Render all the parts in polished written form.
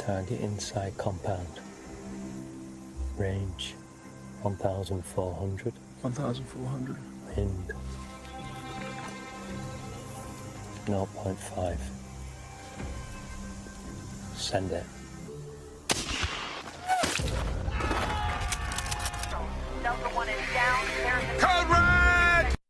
Target inside compound. Range 1,400. 1,400. Wind 0.5. Send it.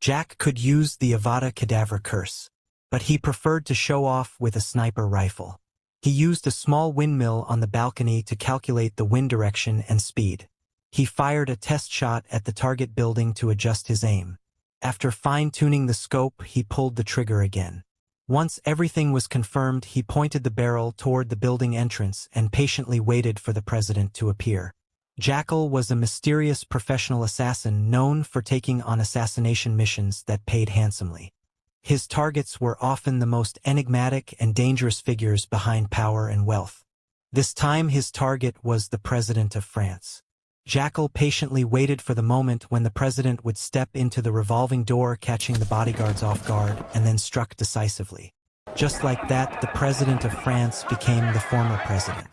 Jack could use the Avada Kedavra curse, but he preferred to show off with a sniper rifle. He used a small windmill on the balcony to calculate the wind direction and speed. He fired a test shot at the target building to adjust his aim. After fine-tuning the scope, he pulled the trigger again. Once everything was confirmed, he pointed the barrel toward the building entrance and patiently waited for the president to appear. Jackal was a mysterious professional assassin known for taking on assassination missions that paid handsomely. His targets were often the most enigmatic and dangerous figures behind power and wealth. This time his target was the President of France. Jackal patiently waited for the moment when the president would step into the revolving door, catching the bodyguards off guard, and then struck decisively. Just like that, the President of France became the former president.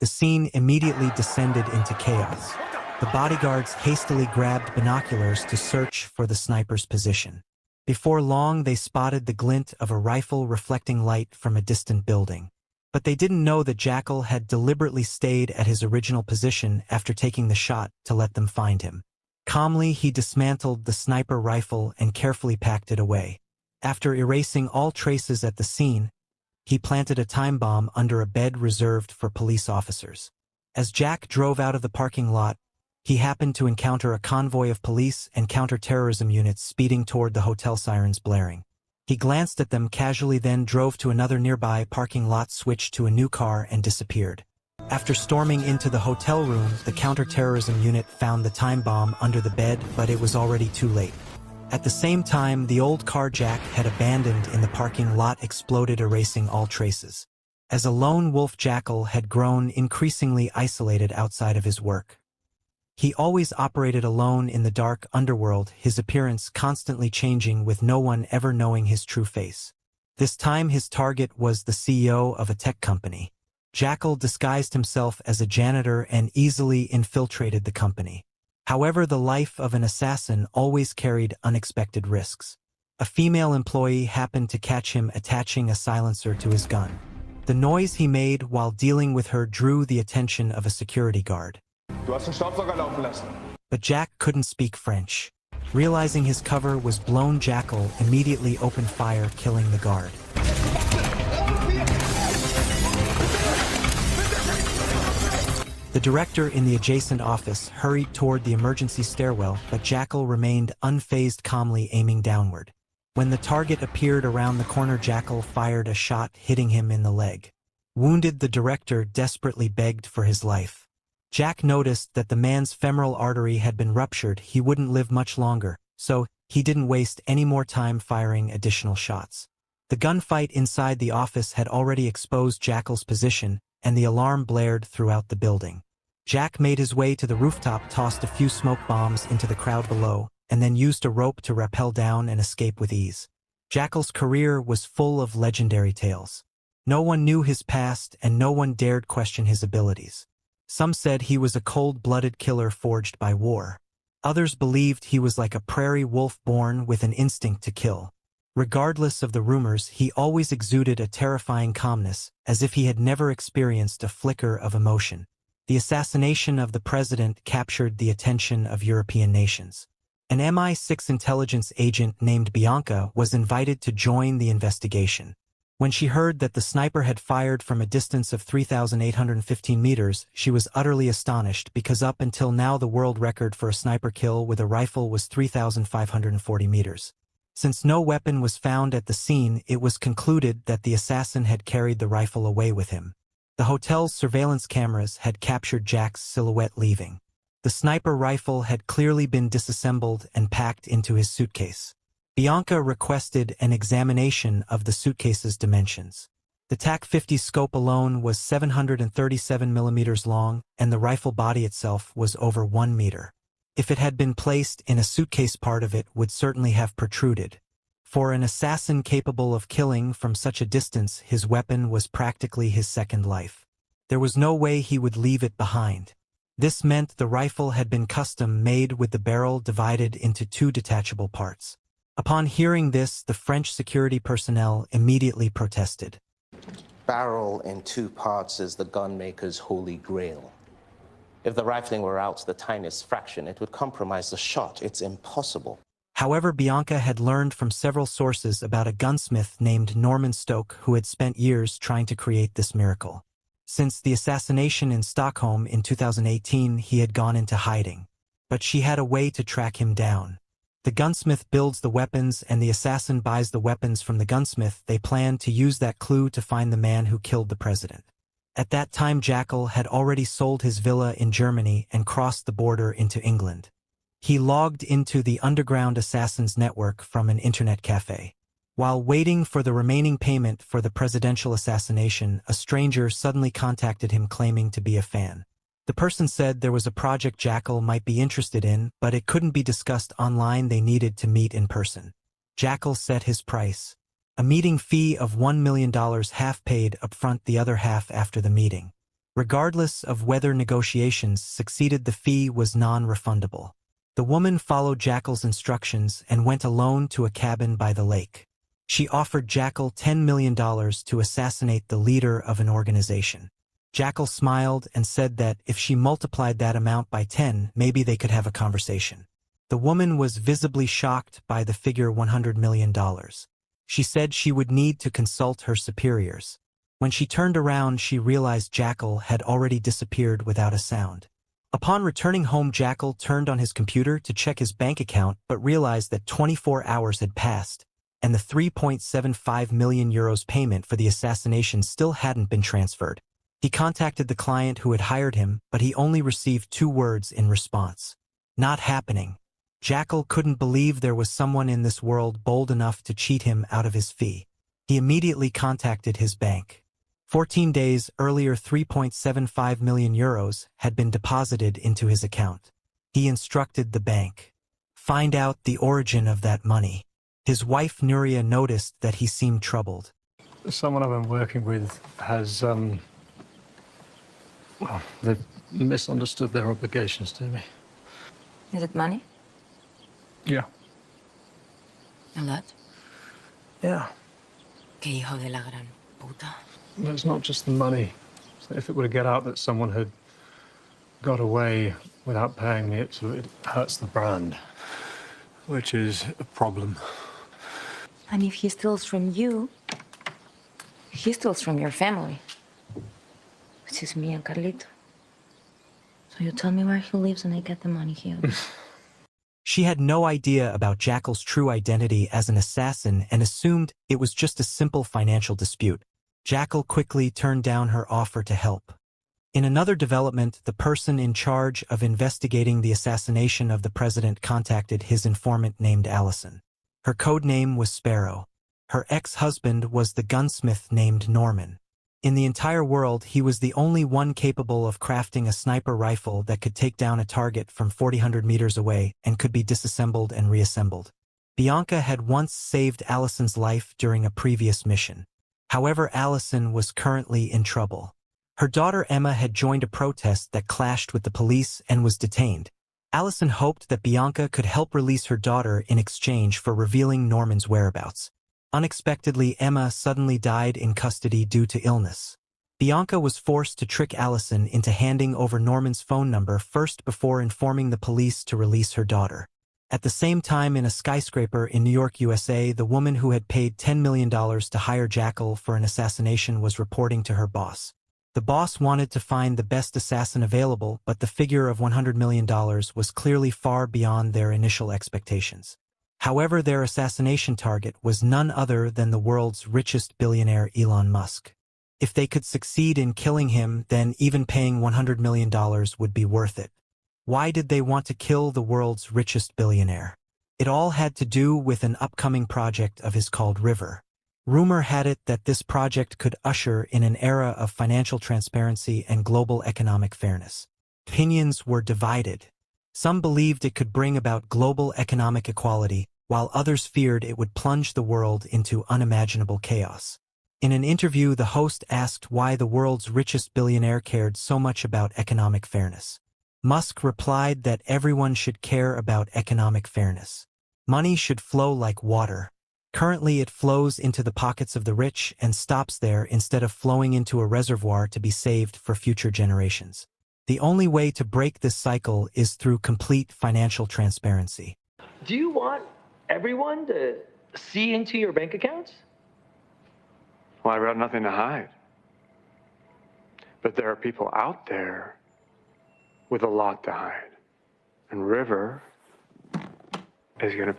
The scene immediately descended into chaos. The bodyguards hastily grabbed binoculars to search for the sniper's position. Before long, they spotted the glint of a rifle reflecting light from a distant building. But they didn't know that Jackal had deliberately stayed at his original position after taking the shot to let them find him. Calmly, he dismantled the sniper rifle and carefully packed it away. After erasing all traces at the scene, he planted a time bomb under a bed reserved for police officers. As Jack drove out of the parking lot, he happened to encounter a convoy of police and counter-terrorism units speeding toward the hotel, sirens blaring. He glanced at them casually, then drove to another nearby parking lot, switched to a new car, and disappeared. After storming into the hotel room, the counter-terrorism unit found the time bomb under the bed, but it was already too late. At the same time, the old car Jack had abandoned in the parking lot exploded, erasing all traces. As a lone wolf, Jackal had grown increasingly isolated outside of his work. He always operated alone in the dark underworld, his appearance constantly changing with no one ever knowing his true face. This time his target was the CEO of a tech company. Jackal disguised himself as a janitor and easily infiltrated the company. However, the life of an assassin always carried unexpected risks. A female employee happened to catch him attaching a silencer to his gun. The noise he made while dealing with her drew the attention of a security guard. But Jack couldn't speak French. Realizing his cover was blown, Jackal immediately opened fire, killing the guard. The director in the adjacent office hurried toward the emergency stairwell, but Jackal remained unfazed, calmly aiming downward. When the target appeared around the corner, Jackal fired a shot, hitting him in the leg. Wounded, the director desperately begged for his life. Jack noticed that the man's femoral artery had been ruptured. He wouldn't live much longer, so he didn't waste any more time firing additional shots. The gunfight inside the office had already exposed Jackal's position, and the alarm blared throughout the building. Jack made his way to the rooftop, tossed a few smoke bombs into the crowd below, and then used a rope to rappel down and escape with ease. Jackal's career was full of legendary tales. No one knew his past, and no one dared question his abilities. Some said he was a cold-blooded killer forged by war. Others believed he was like a prairie wolf born with an instinct to kill. Regardless of the rumors, he always exuded a terrifying calmness, as if he had never experienced a flicker of emotion. The assassination of the president captured the attention of European nations. An MI6 intelligence agent named Bianca was invited to join the investigation. When she heard that the sniper had fired from a distance of 3,815 meters, she was utterly astonished, because up until now the world record for a sniper kill with a rifle was 3,540 meters. Since no weapon was found at the scene, it was concluded that the assassin had carried the rifle away with him. The hotel's surveillance cameras had captured Jack's silhouette leaving. The sniper rifle had clearly been disassembled and packed into his suitcase. Bianca requested an examination of the suitcase's dimensions. The TAC-50 scope alone was 737 millimeters long, and the rifle body itself was over 1 meter. If it had been placed in a suitcase, part of it would certainly have protruded. For an assassin capable of killing from such a distance, his weapon was practically his second life. There was no way he would leave it behind. This meant the rifle had been custom-made with the barrel divided into 2 detachable parts. Upon hearing this, the French security personnel immediately protested. Barrel in 2 parts is the gunmaker's holy grail. If the rifling were out to the tiniest fraction, it would compromise the shot. It's impossible. However, Bianca had learned from several sources about a gunsmith named Norman Stoke who had spent years trying to create this miracle. Since the assassination in Stockholm in 2018, he had gone into hiding. But she had a way to track him down. The gunsmith builds the weapons and the assassin buys the weapons from the gunsmith. They planned to use that clue to find the man who killed the president. At that time, Jackal had already sold his villa in Germany and crossed the border into England. He logged into the underground assassins network from an internet cafe. While waiting for the remaining payment for the presidential assassination, a stranger suddenly contacted him claiming to be a fan. The person said there was a project Jackal might be interested in, but it couldn't be discussed online. They needed to meet in person. Jackal set his price. A meeting fee of $1 million, half paid upfront, the other half after the meeting. Regardless of whether negotiations succeeded, the fee was non-refundable. The woman followed Jackal's instructions and went alone to a cabin by the lake. She offered Jackal $10 million to assassinate the leader of an organization. Jackal smiled and said that if she multiplied that amount by 10, maybe they could have a conversation. The woman was visibly shocked by the figure $100 million. She said she would need to consult her superiors. When she turned around, she realized Jackal had already disappeared without a sound. Upon returning home, Jackal turned on his computer to check his bank account but realized that 24 hours had passed, and the 3.75 million euros payment for the assassination still hadn't been transferred. He contacted the client who had hired him, but he only received 2 words in response. Not happening. Jackal couldn't believe there was someone in this world bold enough to cheat him out of his fee. He immediately contacted his bank. 14 days earlier, 3.75 million euros had been deposited into his account. He instructed the bank. Find out the origin of that money. His wife Nuria noticed that he seemed troubled. Someone I've been working with has, well, they've misunderstood their obligations to me. Is it money? Yeah. A lot? Yeah. Qué hijo de la gran puta. But it's not just the money. So if it were to get out that someone had got away without paying me, it hurts the brand, which is a problem. And if he steals from you, he steals from your family, which is me and Carlito. So you tell me where he lives and I get the money he owes. She had no idea about Jackal's true identity as an assassin and assumed it was just a simple financial dispute. Jackal quickly turned down her offer to help. In another development, the person in charge of investigating the assassination of the president contacted his informant named Allison. Her code name was Sparrow. Her ex-husband was the gunsmith named Norman. In the entire world, he was the only one capable of crafting a sniper rifle that could take down a target from 400 meters away and could be disassembled and reassembled. Bianca had once saved Allison's life during a previous mission. However, Allison was currently in trouble. Her daughter Emma had joined a protest that clashed with the police and was detained. Allison hoped that Bianca could help release her daughter in exchange for revealing Norman's whereabouts. Unexpectedly, Emma suddenly died in custody due to illness. Bianca was forced to trick Allison into handing over Norman's phone number first before informing the police to release her daughter. At the same time, in a skyscraper in New York, USA, the woman who had paid $10 million to hire Jackal for an assassination was reporting to her boss. The boss wanted to find the best assassin available, but the figure of $100 million was clearly far beyond their initial expectations. However, their assassination target was none other than the world's richest billionaire, Elon Musk. If they could succeed in killing him, then even paying $100 million would be worth it. Why did they want to kill the world's richest billionaire? It all had to do with an upcoming project of his called River. Rumor had it that this project could usher in an era of financial transparency and global economic fairness. Opinions were divided. Some believed it could bring about global economic equality, while others feared it would plunge the world into unimaginable chaos. In an interview, the host asked why the world's richest billionaire cared so much about economic fairness. Musk replied that everyone should care about economic fairness. Money should flow like water. Currently, it flows into the pockets of the rich and stops there instead of flowing into a reservoir to be saved for future generations. The only way to break this cycle is through complete financial transparency. Do you want everyone to see into your bank accounts? Well, I've got nothing to hide. But there are people out there with a lot to hide. And River is going to...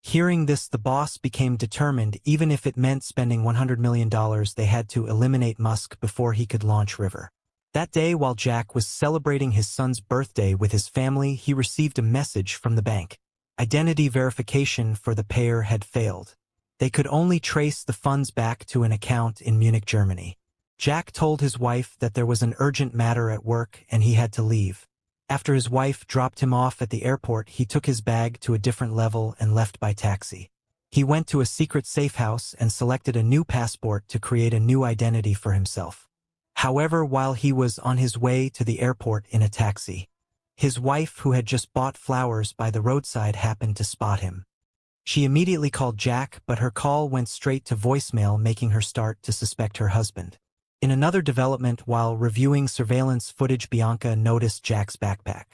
Hearing this, the boss became determined. Even if it meant spending $100 million, they had to eliminate Musk before he could launch River. That day, while Jack was celebrating his son's birthday with his family, he received a message from the bank. Identity verification for the payer had failed. They could only trace the funds back to an account in Munich, Germany. Jack told his wife that there was an urgent matter at work and he had to leave. After his wife dropped him off at the airport, he took his bag to a different level and left by taxi. He went to a secret safe house and selected a new passport to create a new identity for himself. However, while he was on his way to the airport in a taxi, his wife, who had just bought flowers by the roadside, happened to spot him. She immediately called Jack, but her call went straight to voicemail, making her start to suspect her husband. In another development, while reviewing surveillance footage, Bianca noticed Jack's backpack.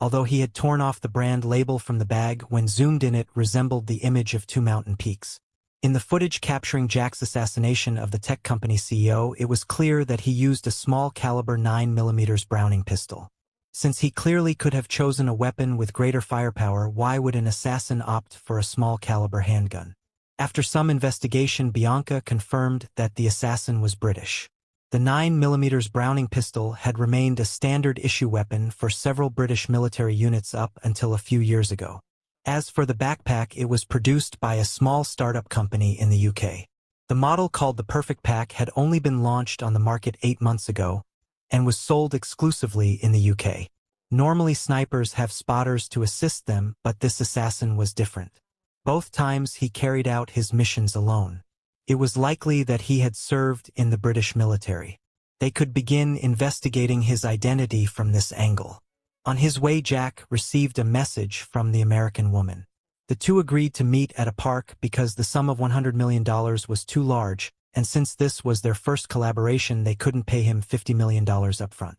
Although he had torn off the brand label from the bag, when zoomed in, it resembled the image of two mountain peaks. In the footage capturing Jack's assassination of the tech company CEO, it was clear that he used a small caliber 9mm Browning pistol. Since he clearly could have chosen a weapon with greater firepower, why would an assassin opt for a small caliber handgun? After some investigation, Bianca confirmed that the assassin was British. The 9mm Browning pistol had remained a standard issue weapon for several British military units up until a few years ago. As for the backpack, it was produced by a small startup company in the UK. The model, called the Perfect Pack, had only been launched on the market 8 months ago and was sold exclusively in the UK. Normally, snipers have spotters to assist them, but this assassin was different. Both times he carried out his missions alone. It was likely that he had served in the British military. They could begin investigating his identity from this angle. On his way, Jack received a message from the American woman. The two agreed to meet at a park because the sum of $100 million was too large, and since this was their first collaboration, they couldn't pay him $50 million upfront.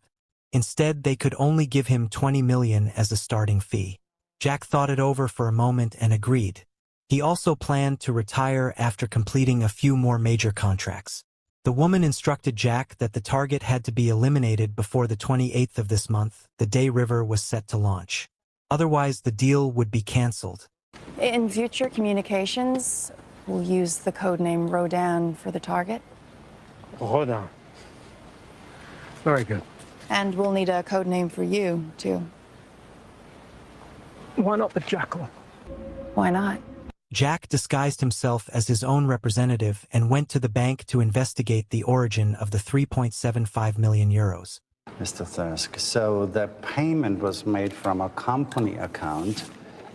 Instead, they could only give him $20 million as a starting fee. Jack thought it over for a moment and agreed. He also planned to retire after completing a few more major contracts. The woman instructed Jack that the target had to be eliminated before the 28th of this month, the day River was set to launch. Otherwise, the deal would be cancelled. In future communications, we'll use the codename Rodan for the target. Rodin. Very good. And we'll need a codename for you, too. Why not the Jackal? Why not? Jack disguised himself as his own representative and went to the bank to investigate the origin of the 3.75 million euros. Mr. Thirsk, so the payment was made from a company account,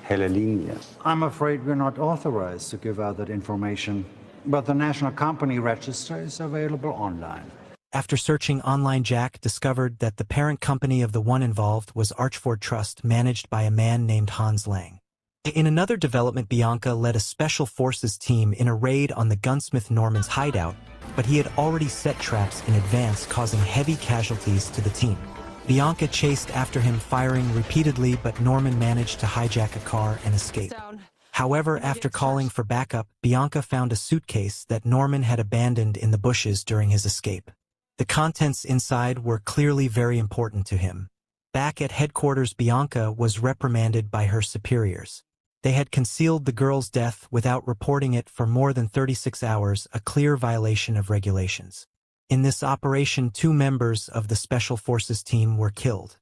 Hellelinia. I'm afraid we're not authorized to give out that information, but the National Company Register is available online. After searching online, Jack discovered that the parent company of the one involved was Archford Trust, managed by a man named Hans Lang. In another development, Bianca led a special forces team in a raid on the gunsmith Norman's hideout, but he had already set traps in advance, causing heavy casualties to the team. Bianca chased after him, firing repeatedly, but Norman managed to hijack a car and escape. However, after calling for backup, Bianca found a suitcase that Norman had abandoned in the bushes during his escape. The contents inside were clearly very important to him. Back at headquarters, Bianca was reprimanded by her superiors. They had concealed the girl's death without reporting it for more than 36 hours, a clear violation of regulations. In this operation, 2 members of the Special Forces team were killed.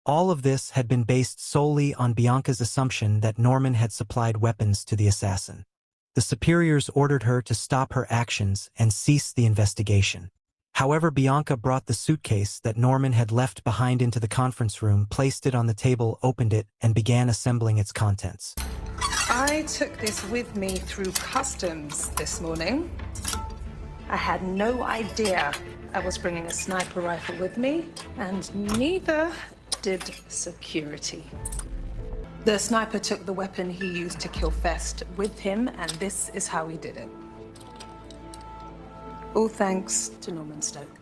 All of this had been based solely on Bianca's assumption that Norman had supplied weapons to the assassin. The superiors ordered her to stop her actions and cease the investigation. However, Bianca brought the suitcase that Norman had left behind into the conference room, placed it on the table, opened it, and began assembling its contents. I took this with me through customs this morning, I had no idea I was bringing a sniper rifle with me, and neither did security. The sniper took the weapon he used to kill Fest with him, and this is how he did it. All thanks to Norman Stoke.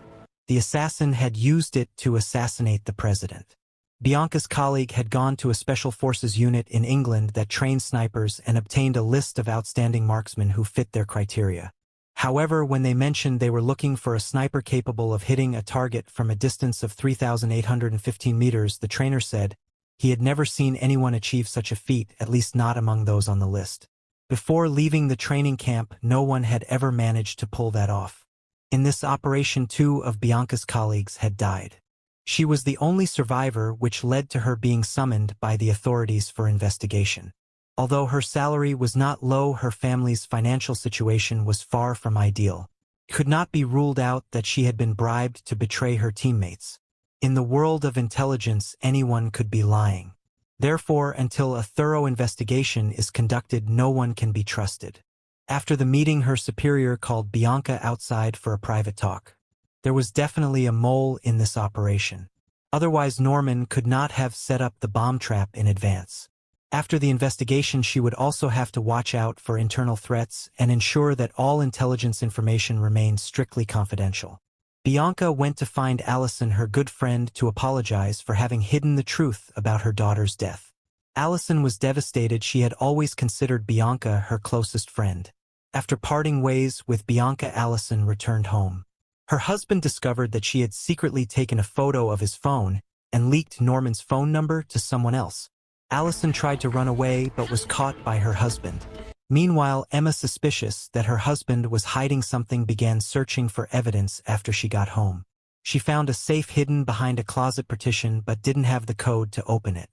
The assassin had used it to assassinate the president. Bianca's colleague had gone to a special forces unit in England that trained snipers and obtained a list of outstanding marksmen who fit their criteria. However, when they mentioned they were looking for a sniper capable of hitting a target from a distance of 3,815 meters, the trainer said he had never seen anyone achieve such a feat, at least not among those on the list. Before leaving the training camp, no one had ever managed to pull that off. In this operation, 2 of Bianca's colleagues had died. She was the only survivor, which led to her being summoned by the authorities for investigation. Although her salary was not low, her family's financial situation was far from ideal. It could not be ruled out that she had been bribed to betray her teammates. In the world of intelligence, anyone could be lying. Therefore, until a thorough investigation is conducted, no one can be trusted. After the meeting, her superior called Bianca outside for a private talk. There was definitely a mole in this operation. Otherwise, Norman could not have set up the bomb trap in advance. After the investigation, she would also have to watch out for internal threats and ensure that all intelligence information remained strictly confidential. Bianca went to find Allison, her good friend, to apologize for having hidden the truth about her daughter's death. Allison was devastated. She had always considered Bianca her closest friend. After parting ways with Bianca, Allison returned home. Her husband discovered that she had secretly taken a photo of his phone and leaked Norman's phone number to someone else. Allison tried to run away but was caught by her husband. Meanwhile, Emma, suspicious that her husband was hiding something, began searching for evidence after she got home. She found a safe hidden behind a closet partition but didn't have the code to open it.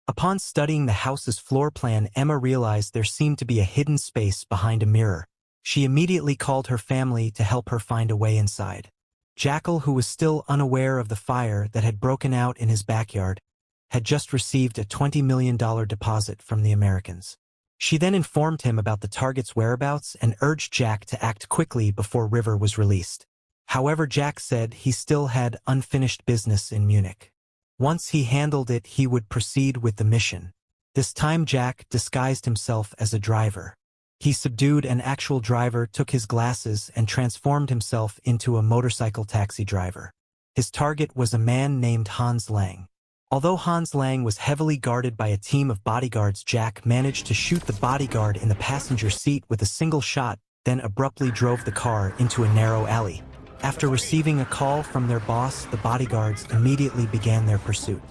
Upon studying the house's floor plan, Emma realized there seemed to be a hidden space behind a mirror. She immediately called her family to help her find a way inside. Jackal, who was still unaware of the fire that had broken out in his backyard, had just received a $20 million deposit from the Americans. She then informed him about the target's whereabouts and urged Jack to act quickly before River was released. However, Jack said he still had unfinished business in Munich. Once he handled it, he would proceed with the mission. This time, Jack disguised himself as a driver. He subdued an actual driver, took his glasses, and transformed himself into a motorcycle taxi driver. His target was a man named Hans Lang. Although Hans Lang was heavily guarded by a team of bodyguards, Jack managed to shoot the bodyguard in the passenger seat with a single shot, then abruptly drove the car into a narrow alley. After receiving a call from their boss, the bodyguards immediately began their pursuit.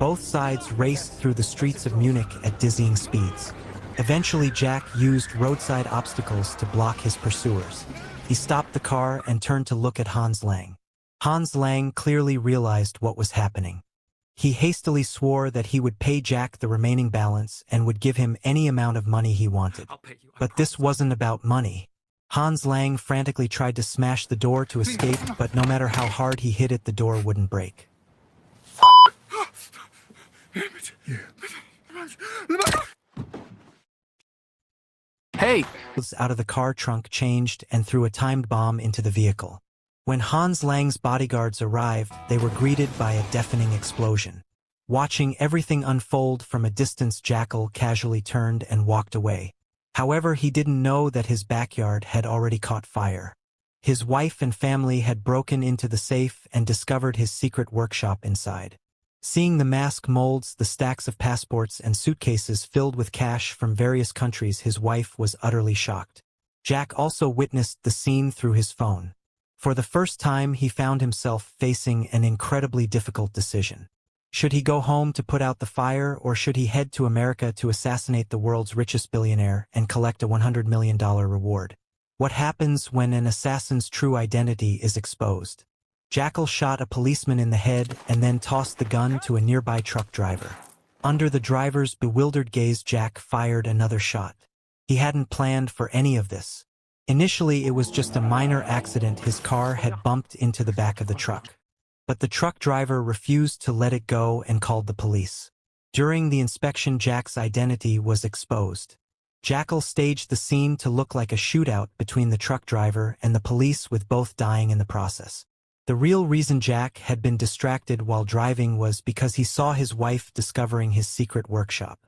Both sides raced through the streets of Munich at dizzying speeds. Eventually, Jack used roadside obstacles to block his pursuers. He stopped the car and turned to look at Hans Lang. Hans Lang clearly realized what was happening. He hastily swore that he would pay Jack the remaining balance and would give him any amount of money he wanted. But this wasn't about money. Hans Lang frantically tried to smash the door to escape, but no matter how hard he hit it, the door wouldn't break. Hey! Out of the car trunk, changed, and threw a timed bomb into the vehicle. When Hans Lang's bodyguards arrived, they were greeted by a deafening explosion. Watching everything unfold from a distance, Jackal casually turned and walked away. However, he didn't know that his backyard had already caught fire. His wife and family had broken into the safe and discovered his secret workshop inside. Seeing the mask molds, the stacks of passports, and suitcases filled with cash from various countries, his wife was utterly shocked. Jack also witnessed the scene through his phone. For the first time, he found himself facing an incredibly difficult decision. Should he go home to put out the fire, or should he head to America to assassinate the world's richest billionaire and collect a $100 million reward? What happens when an assassin's true identity is exposed? Jackal shot a policeman in the head and then tossed the gun to a nearby truck driver. Under the driver's bewildered gaze, Jack fired another shot. He hadn't planned for any of this. Initially, it was just a minor accident. His car had bumped into the back of the truck. But the truck driver refused to let it go and called the police. During the inspection, Jack's identity was exposed. Jackal staged the scene to look like a shootout between the truck driver and the police, with both dying in the process. The real reason Jack had been distracted while driving was because he saw his wife discovering his secret workshop.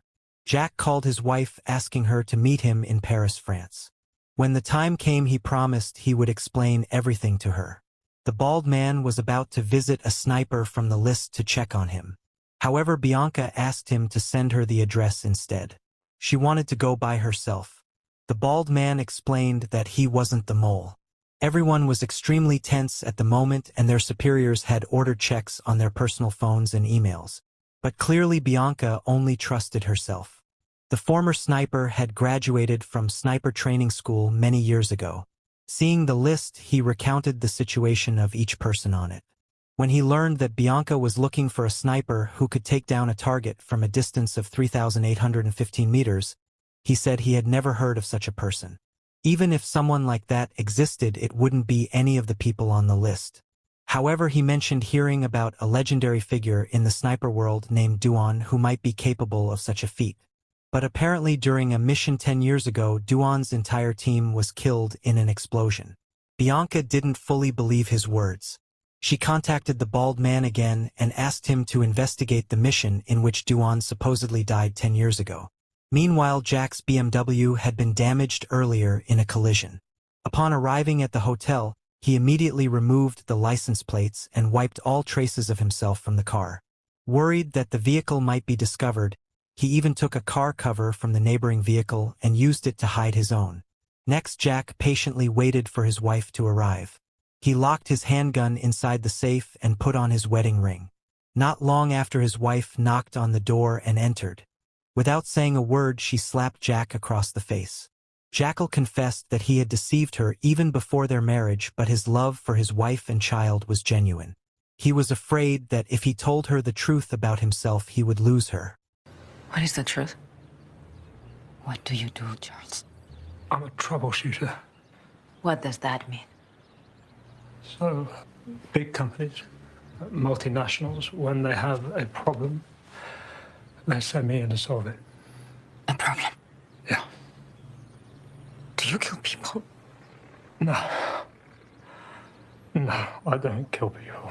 Jack called his wife, asking her to meet him in Paris, France. When the time came, he promised he would explain everything to her. The bald man was about to visit a sniper from the list to check on him. However, Bianca asked him to send her the address instead. She wanted to go by herself. The bald man explained that he wasn't the mole. Everyone was extremely tense at the moment, and their superiors had ordered checks on their personal phones and emails. But clearly Bianca only trusted herself. The former sniper had graduated from sniper training school many years ago. Seeing the list, he recounted the situation of each person on it. When he learned that Bianca was looking for a sniper who could take down a target from a distance of 3,815 meters, he said he had never heard of such a person. Even if someone like that existed, it wouldn't be any of the people on the list. However, he mentioned hearing about a legendary figure in the sniper world named Duan who might be capable of such a feat. But apparently during a mission 10 years ago, Duan's entire team was killed in an explosion. Bianca didn't fully believe his words. She contacted the bald man again and asked him to investigate the mission in which Duan supposedly died 10 years ago. Meanwhile, Jack's BMW had been damaged earlier in a collision. Upon arriving at the hotel, he immediately removed the license plates and wiped all traces of himself from the car. Worried that the vehicle might be discovered, he even took a car cover from the neighboring vehicle and used it to hide his own. Next, Jack patiently waited for his wife to arrive. He locked his handgun inside the safe and put on his wedding ring. Not long after, his wife knocked on the door and entered. Without saying a word, she slapped Jack across the face. Jackal confessed that he had deceived her even before their marriage, but his love for his wife and child was genuine. He was afraid that if he told her the truth about himself, he would lose her. What is the truth? What do you do, Charles? I'm a troubleshooter. What does that mean? So, big companies, multinationals, when they have a problem, they send me in to solve it. A problem? Yeah. Do you kill people? No. No, I don't kill people.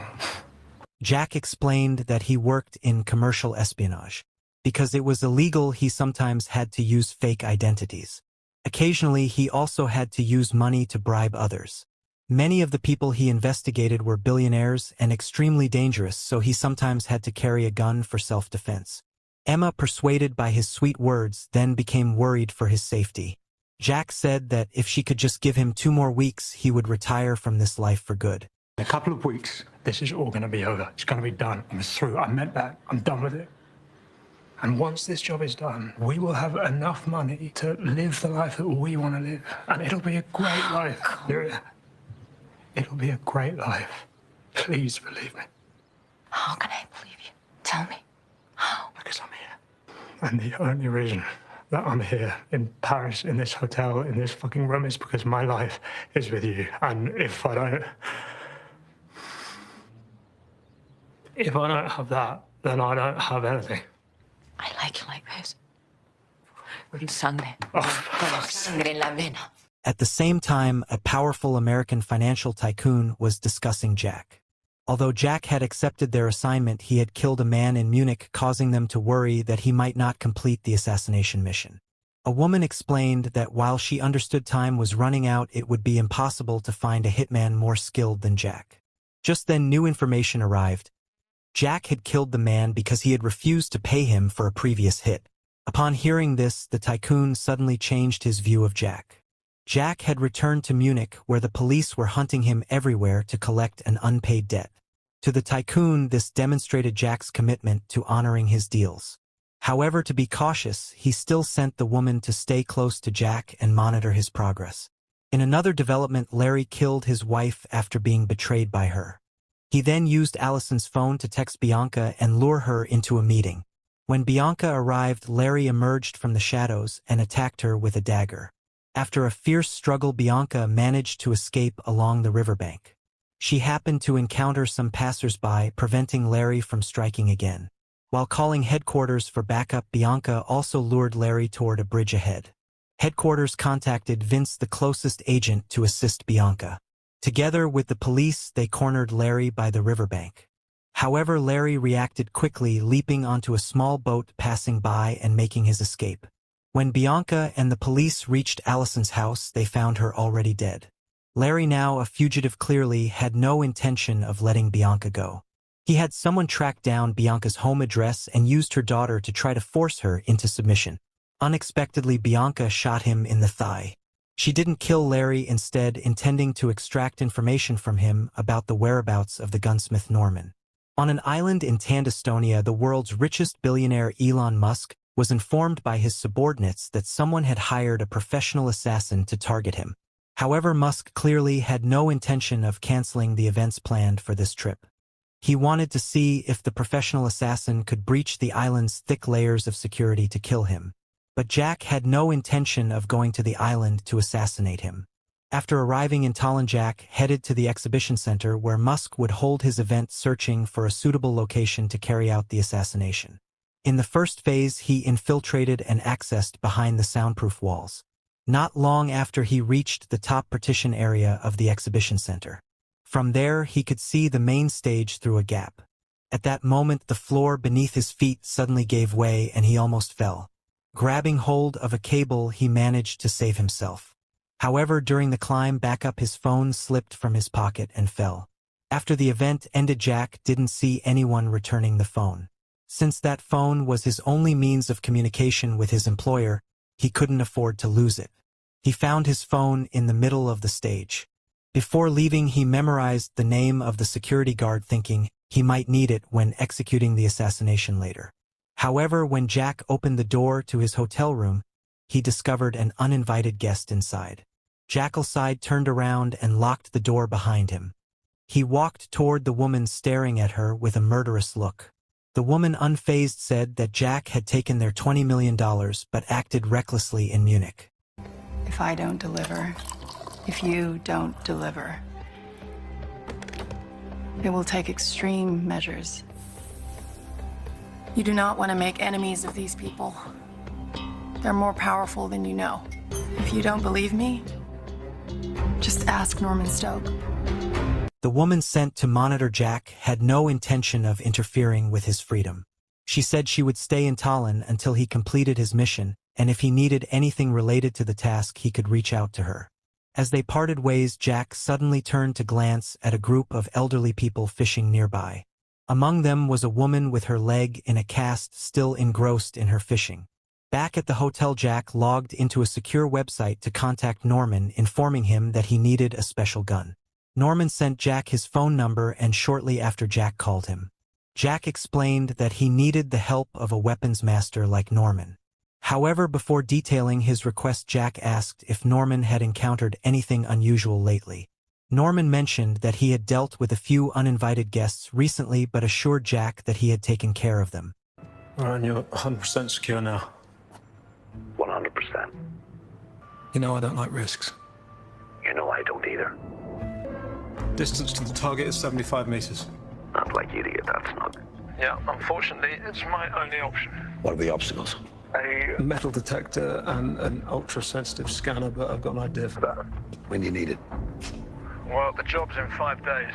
Jack explained that he worked in commercial espionage. Because it was illegal, he sometimes had to use fake identities. Occasionally, he also had to use money to bribe others. Many of the people he investigated were billionaires and extremely dangerous, so he sometimes had to carry a gun for self-defense. Emma, persuaded by his sweet words, then became worried for his safety. Jack said that if she could just give him 2 more weeks, he would retire from this life for good. In a couple of weeks, this is all going to be over. It's going to be done. I'm through. I meant that. I'm done with it. And once this job is done, we will have enough money to live the life that we want to live. And it'll be a great life. It'll be a great life. Please believe me. How can I believe you? Tell me. How? Because I'm here. And the only reason that I'm here in Paris, in this hotel, in this fucking room, is because my life is with you. And if I don't have that, then I don't have anything. I like you like this. Con sangre. Oh, Con sangre en la vena. At the same time, a powerful American financial tycoon was discussing Jack. Although Jack had accepted their assignment, he had killed a man in Munich, causing them to worry that he might not complete the assassination mission. A woman explained that while she understood time was running out, it would be impossible to find a hitman more skilled than Jack. Just then, new information arrived. Jack had killed the man because he had refused to pay him for a previous hit. Upon hearing this, the tycoon suddenly changed his view of Jack. Jack had returned to Munich, where the police were hunting him everywhere to collect an unpaid debt. To the tycoon, this demonstrated Jack's commitment to honoring his deals. However, to be cautious, he still sent the woman to stay close to Jack and monitor his progress. In another development, Larry killed his wife after being betrayed by her. He then used Allison's phone to text Bianca and lure her into a meeting. When Bianca arrived, Larry emerged from the shadows and attacked her with a dagger. After a fierce struggle, Bianca managed to escape along the riverbank. She happened to encounter some passers-by, preventing Larry from striking again. While calling headquarters for backup, Bianca also lured Larry toward a bridge ahead. Headquarters contacted Vince, the closest agent, to assist Bianca. Together with the police, they cornered Larry by the riverbank. However, Larry reacted quickly, leaping onto a small boat passing by and making his escape. When Bianca and the police reached Allison's house, they found her already dead. Larry, now a fugitive, clearly had no intention of letting Bianca go. He had someone track down Bianca's home address and used her daughter to try to force her into submission. Unexpectedly, Bianca shot him in the thigh. She didn't kill Larry, instead intending to extract information from him about the whereabouts of the gunsmith Norman. On an island in Tandestonia, the world's richest billionaire Elon Musk was informed by his subordinates that someone had hired a professional assassin to target him. However, Musk clearly had no intention of canceling the events planned for this trip. He wanted to see if the professional assassin could breach the island's thick layers of security to kill him. But Jack had no intention of going to the island to assassinate him. After arriving in Tallinn, Jack headed to the exhibition center where Musk would hold his event, searching for a suitable location to carry out the assassination. In the first phase, he infiltrated and accessed behind the soundproof walls. Not long after, he reached the top partition area of the exhibition center. From there, he could see the main stage through a gap. At that moment, the floor beneath his feet suddenly gave way and he almost fell. Grabbing hold of a cable, he managed to save himself. However, during the climb back up, his phone slipped from his pocket and fell. After the event ended, Jack didn't see anyone returning the phone. Since that phone was his only means of communication with his employer, he couldn't afford to lose it. He found his phone in the middle of the stage. Before leaving, he memorized the name of the security guard, thinking he might need it when executing the assassination later. However, when Jack opened the door to his hotel room, he discovered an uninvited guest inside. Jackal sighed, turned around, and locked the door behind him. He walked toward the woman, staring at her with a murderous look. The woman, unfazed, said that Jack had taken their $20 million but acted recklessly in Munich. If I don't deliver, if you don't deliver, it will take extreme measures. You do not want to make enemies of these people. They're more powerful than you know. If you don't believe me, just ask Norman Stoke. The woman sent to monitor Jack had no intention of interfering with his freedom. She said she would stay in Tallinn until he completed his mission, and if he needed anything related to the task, he could reach out to her. As they parted ways, Jack suddenly turned to glance at a group of elderly people fishing nearby. Among them was a woman with her leg in a cast, still engrossed in her fishing. Back at the hotel, Jack logged into a secure website to contact Norman, informing him that he needed a special gun. Norman sent Jack his phone number, and shortly after, Jack called him. Jack explained that he needed the help of a weapons master like Norman. However, before detailing his request, Jack asked if Norman had encountered anything unusual lately. Norman mentioned that he had dealt with a few uninvited guests recently, but assured Jack that he had taken care of them. All right, and you're 100% secure now? 100%. You know I don't like risks. You know I don't either. Distance to the target is 75 meters. Not like you to get that snug. Yeah, unfortunately, it's my only option. What are the obstacles? A metal detector and an ultra-sensitive scanner, but I've got an idea for that. When you need it? Well, the job's in 5 days.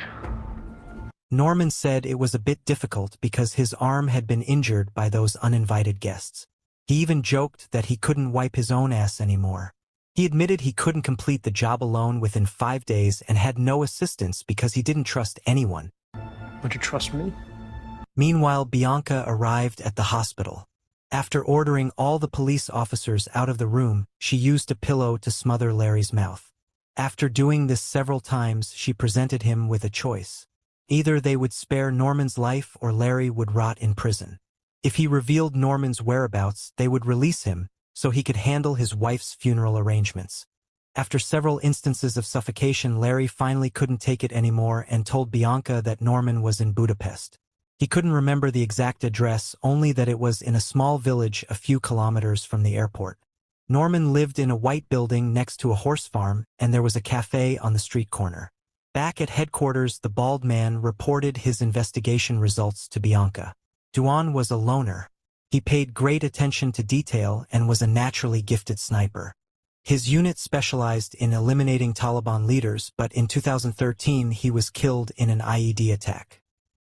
Norman said it was a bit difficult because his arm had been injured by those uninvited guests. He even joked that he couldn't wipe his own ass anymore. He admitted he couldn't complete the job alone within 5 days and had no assistance because he didn't trust anyone. Would you trust me? Meanwhile, Bianca arrived at the hospital. After ordering all the police officers out of the room, she used a pillow to smother Larry's mouth. After doing this several times, she presented him with a choice. Either they would spare Norman's life or Larry would rot in prison. If he revealed Norman's whereabouts, they would release him so he could handle his wife's funeral arrangements. After several instances of suffocation, Larry finally couldn't take it anymore and told Bianca that Norman was in Budapest. He couldn't remember the exact address, only that it was in a small village a few kilometers from the airport. Norman lived in a white building next to a horse farm, and there was a cafe on the street corner. Back at headquarters, the bald man reported his investigation results to Bianca. Duan was a loner. He paid great attention to detail and was a naturally gifted sniper. His unit specialized in eliminating Taliban leaders, but in 2013 he was killed in an IED attack.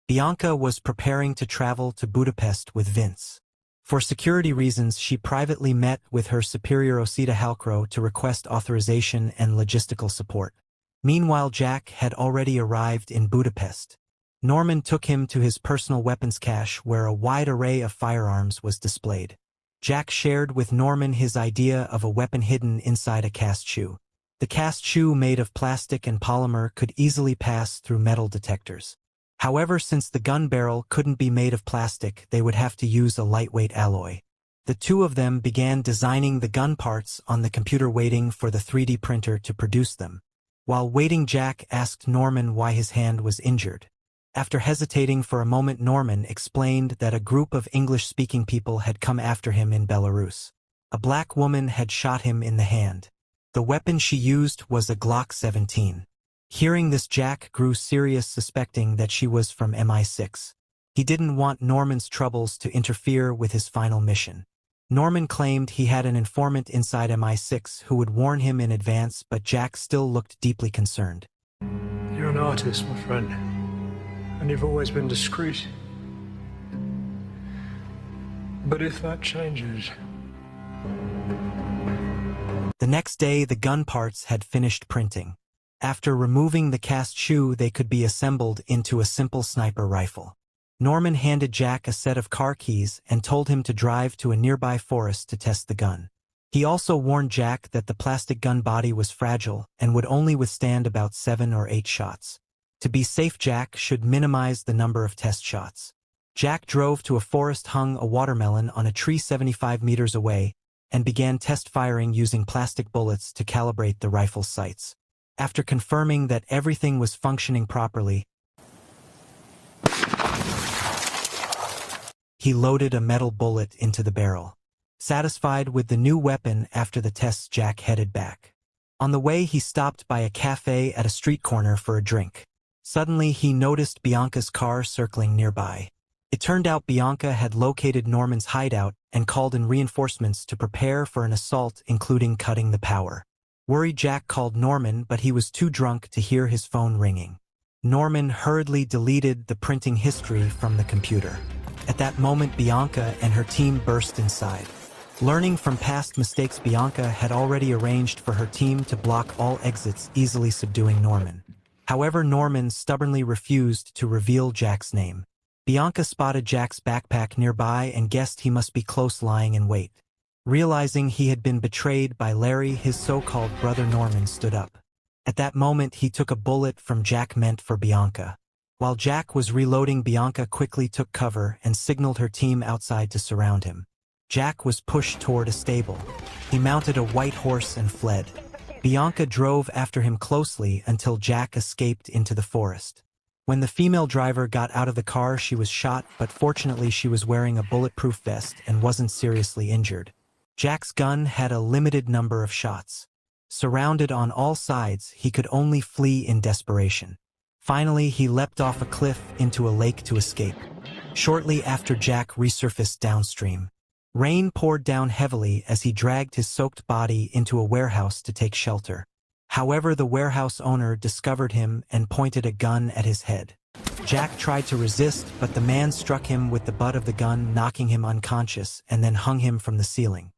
Bianca was preparing to travel to Budapest with Vince. For security reasons, she privately met with her superior Osita Halcro to request authorization and logistical support. Meanwhile, Jack had already arrived in Budapest. Norman took him to his personal weapons cache where a wide array of firearms was displayed. Jack shared with Norman his idea of a weapon hidden inside a cast shoe. The cast shoe, made of plastic and polymer, could easily pass through metal detectors. However, since the gun barrel couldn't be made of plastic, they would have to use a lightweight alloy. The two of them began designing the gun parts on the computer, waiting for the 3D printer to produce them. While waiting, Jack asked Norman why his hand was injured. After hesitating for a moment, Norman explained that a group of English-speaking people had come after him in Belarus. A black woman had shot him in the hand. The weapon she used was a Glock 17. Hearing this, Jack grew serious, suspecting that she was from MI6. He didn't want Norman's troubles to interfere with his final mission. Norman claimed he had an informant inside MI6 who would warn him in advance, but Jack still looked deeply concerned. You're an artist, my friend, and you've always been discreet. But if that changes... The next day, the gun parts had finished printing. After removing the cast shoe, they could be assembled into a simple sniper rifle. Norman handed Jack a set of car keys and told him to drive to a nearby forest to test the gun. He also warned Jack that the plastic gun body was fragile and would only withstand about 7 or 8 shots. To be safe, Jack should minimize the number of test shots. Jack drove to a forest, hung a watermelon on a tree 75 meters away, and began test firing using plastic bullets to calibrate the rifle's sights. After confirming that everything was functioning properly, he loaded a metal bullet into the barrel. Satisfied with the new weapon after the tests, Jack headed back. On the way, he stopped by a cafe at a street corner for a drink. Suddenly, he noticed Bianca's car circling nearby. It turned out Bianca had located Norman's hideout and called in reinforcements to prepare for an assault, including cutting the power. Worried, Jack called Norman, but he was too drunk to hear his phone ringing. Norman hurriedly deleted the printing history from the computer. At that moment, Bianca and her team burst inside. Learning from past mistakes, Bianca had already arranged for her team to block all exits, easily subduing Norman. However, Norman stubbornly refused to reveal Jack's name. Bianca spotted Jack's backpack nearby and guessed he must be close, lying in wait. Realizing he had been betrayed by Larry, his so-called brother, Norman stood up. At that moment, he took a bullet from Jack meant for Bianca. While Jack was reloading, Bianca quickly took cover and signaled her team outside to surround him. Jack was pushed toward a stable. He mounted a white horse and fled. Bianca drove after him closely until Jack escaped into the forest. When the female driver got out of the car, she was shot, but fortunately she was wearing a bulletproof vest and wasn't seriously injured. Jack's gun had a limited number of shots. Surrounded on all sides, he could only flee in desperation. Finally, he leapt off a cliff into a lake to escape. Shortly after, Jack resurfaced downstream. Rain poured down heavily as he dragged his soaked body into a warehouse to take shelter. However, the warehouse owner discovered him and pointed a gun at his head. Jack tried to resist, but the man struck him with the butt of the gun, knocking him unconscious, and then hung him from the ceiling.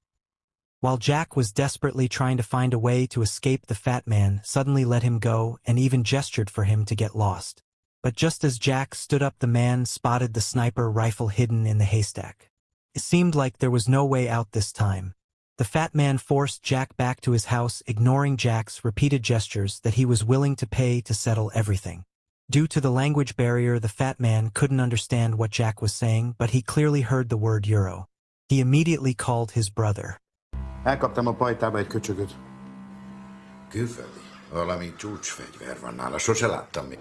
While Jack was desperately trying to find a way to escape, the fat man suddenly let him go and even gestured for him to get lost. But just as Jack stood up, the man spotted the sniper rifle hidden in the haystack. It seemed like there was no way out this time. The fat man forced Jack back to his house, ignoring Jack's repeated gestures that he was willing to pay to settle everything. Due to the language barrier, the fat man couldn't understand what Jack was saying, but he clearly heard the word euro. He immediately called his brother. Elkaptam a pajtába egy köcsögöt. Külföldi? Valami csúcsfegyver van nála, sose láttam még.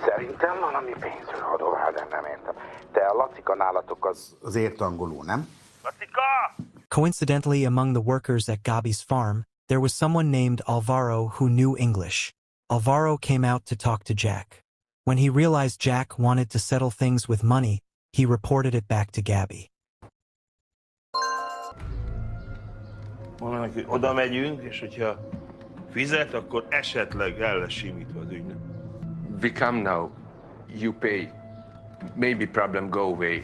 Szerintem valami pénzről adóál, de nem értem. Te a Lacika nálatok az ért angolul, nem? Lacika! Coincidentally, among the workers at Gabi's farm, there was someone named Alvaro who knew English. Alvaro came out to talk to Jack. When he realized Jack wanted to settle things with money, he reported it back to Gabi. Mondanak, hogy oda megyünk, és hogyha fizet, akkor esetleg el lesz simítva az ügynök. We come now. You pay. Maybe problem go away.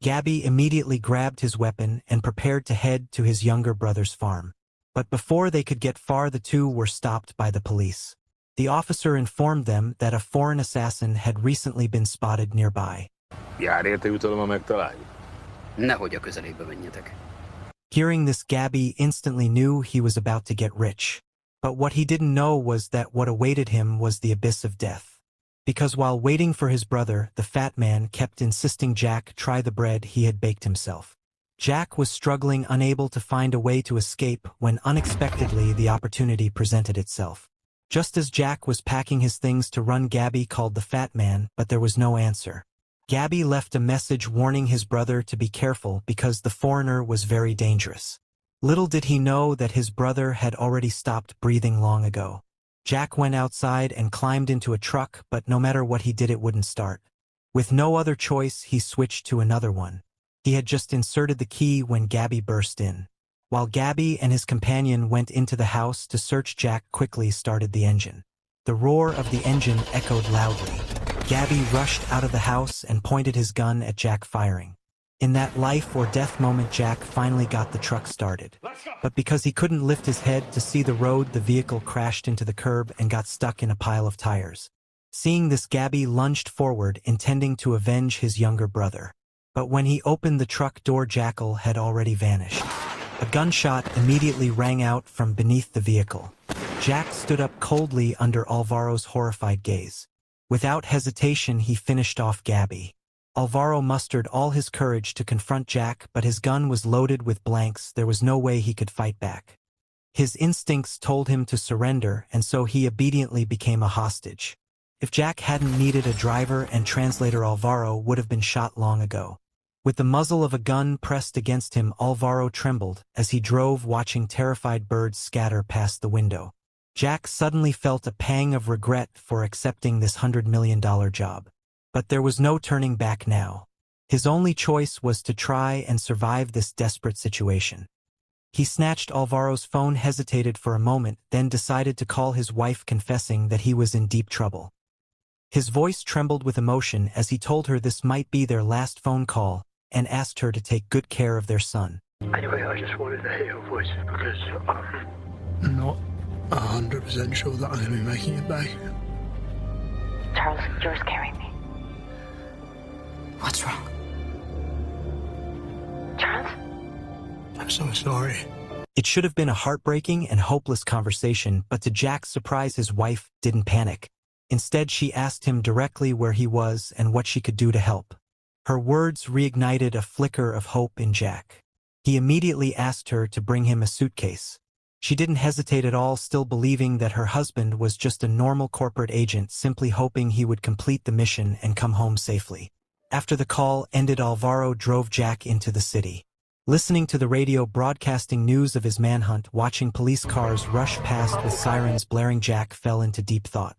Gabby immediately grabbed his weapon and prepared to head to his younger brother's farm. But before they could get far, the two were stopped by the police. The officer informed them that a foreign assassin had recently been spotted nearby. Jár érte jutalom, ha megtaláljuk. Nehogy a közelébe menjetek. Hearing this, Gabby instantly knew he was about to get rich. But what he didn't know was that what awaited him was the abyss of death. Because while waiting for his brother, the fat man kept insisting Jack try the bread he had baked himself. Jack was struggling, unable to find a way to escape, when unexpectedly the opportunity presented itself. Just as Jack was packing his things to run, Gabby called the fat man, but there was no answer. Gabby left a message warning his brother to be careful because the foreigner was very dangerous. Little did he know that his brother had already stopped breathing long ago. Jack went outside and climbed into a truck, but no matter what he did, it wouldn't start. With no other choice, he switched to another one. He had just inserted the key when Gabby burst in. While Gabby and his companion went into the house to search, Jack quickly started the engine. The roar of the engine echoed loudly. Gabby rushed out of the house and pointed his gun at Jack, firing. In that life or death moment, Jack finally got the truck started. But because he couldn't lift his head to see the road, the vehicle crashed into the curb and got stuck in a pile of tires. Seeing this, Gabby lunged forward, intending to avenge his younger brother. But when he opened the truck door, Jackal had already vanished. A gunshot immediately rang out from beneath the vehicle. Jack stood up coldly under Alvaro's horrified gaze. Without hesitation, he finished off Gabby. Alvaro mustered all his courage to confront Jack, but his gun was loaded with blanks. There was no way he could fight back. His instincts told him to surrender, and so he obediently became a hostage. If Jack hadn't needed a driver and translator, Alvaro would have been shot long ago. With the muzzle of a gun pressed against him, Alvaro trembled as he drove, watching terrified birds scatter past the window. Jack suddenly felt a pang of regret for accepting this $100 million job. But there was no turning back now. His only choice was to try and survive this desperate situation. He snatched Alvaro's phone, hesitated for a moment, then decided to call his wife, confessing that he was in deep trouble. His voice trembled with emotion as he told her this might be their last phone call and asked her to take good care of their son. Anyway, I just wanted to hear your voice because I'm not 100% sure that I'm going to be making it back. Charles, you're scaring me. What's wrong? Charles? I'm so sorry. It should have been a heartbreaking and hopeless conversation, but to Jack's surprise, his wife didn't panic. Instead, she asked him directly where he was and what she could do to help. Her words reignited a flicker of hope in Jack. He immediately asked her to bring him a suitcase. She didn't hesitate at all, still believing that her husband was just a normal corporate agent, simply hoping he would complete the mission and come home safely. After the call ended, Alvaro drove Jack into the city. Listening to the radio broadcasting news of his manhunt, watching police cars rush past with sirens blaring, Jack fell into deep thought.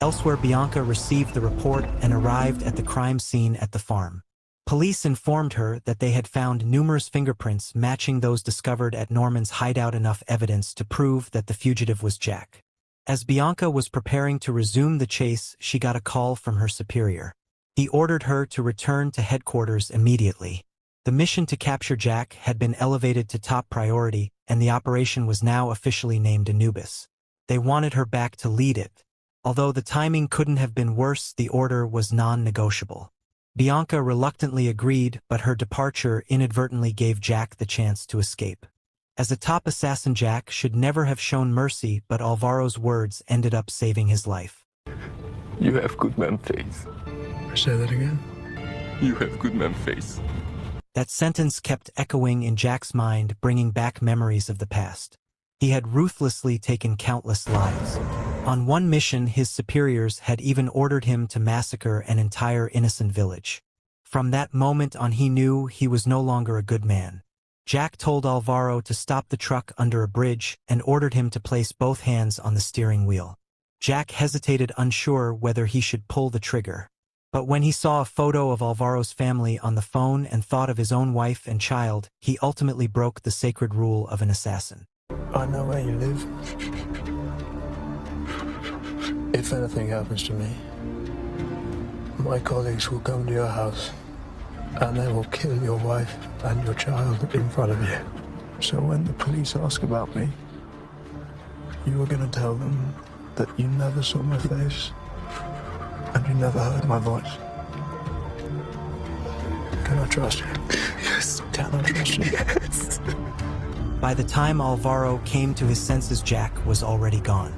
Elsewhere, Bianca received the report and arrived at the crime scene at the farm. Police informed her that they had found numerous fingerprints matching those discovered at Norman's hideout, enough evidence to prove that the fugitive was Jack. As Bianca was preparing to resume the chase, she got a call from her superior. He ordered her to return to headquarters immediately. The mission to capture Jack had been elevated to top priority, and the operation was now officially named Anubis. They wanted her back to lead it. Although the timing couldn't have been worse, the order was non-negotiable. Bianca reluctantly agreed, but her departure inadvertently gave Jack the chance to escape. As a top assassin, Jack should never have shown mercy, but Alvaro's words ended up saving his life. You have good man face. Say that again? You have good man face. That sentence kept echoing in Jack's mind, bringing back memories of the past. He had ruthlessly taken countless lives. On one mission, his superiors had even ordered him to massacre an entire innocent village. From that moment on, he knew he was no longer a good man. Jack told Alvaro to stop the truck under a bridge and ordered him to place both hands on the steering wheel. Jack hesitated, unsure whether he should pull the trigger. But when he saw a photo of Alvaro's family on the phone and thought of his own wife and child, he ultimately broke the sacred rule of an assassin. I know where you live. If anything happens to me, my colleagues will come to your house and they will kill your wife and your child in front of you. So when the police ask about me, you are going to tell them that you never saw my face and you never heard my voice. Can I trust you? Yes. Can I trust you? Yes. By the time Alvaro came to his senses, Jack was already gone.